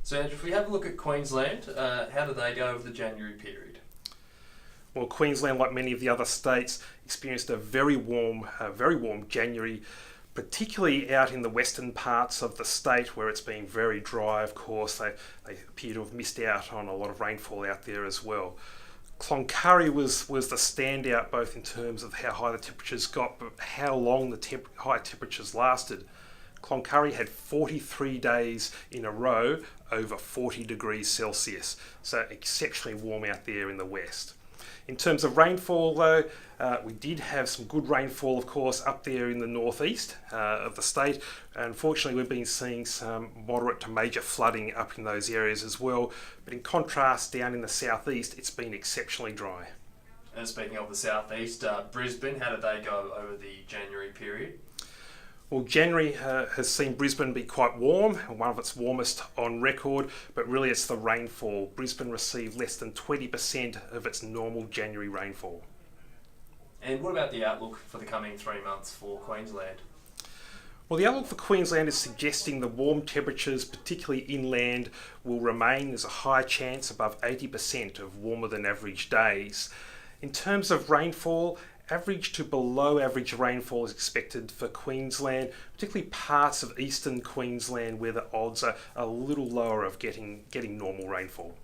So Andrew, if we have a look at Queensland, how did they go over the January period? Well, Queensland, like many of the other states, experienced a very warm January, particularly out in the western parts of the state where it's been very dry. Of course, they appear to have missed out on a lot of rainfall out there as well. Cloncurry was the standout, both in terms of how high the temperatures got, but how long the high temperatures lasted. Cloncurry had 43 days in a row over 40 degrees Celsius, so exceptionally warm out there in the west. In terms of rainfall, though, we did have some good rainfall, of course, up there in the northeast of the state. Unfortunately, we've been seeing some moderate to major flooding up in those areas as well. But in contrast, down in the southeast, it's been exceptionally dry. And speaking of the southeast, Brisbane, how did they go over the January period? Well, January has seen Brisbane be quite warm, one of its warmest on record, but really it's the rainfall. Brisbane received less than 20% of its normal January rainfall. And what about the outlook for the coming 3 months for Queensland? Well, the outlook for Queensland is suggesting the warm temperatures, particularly inland, will remain. There's a high chance, above 80%, of warmer than average days. In terms of rainfall, average to below average rainfall is expected for Queensland, particularly parts of eastern Queensland where the odds are a little lower of getting normal rainfall.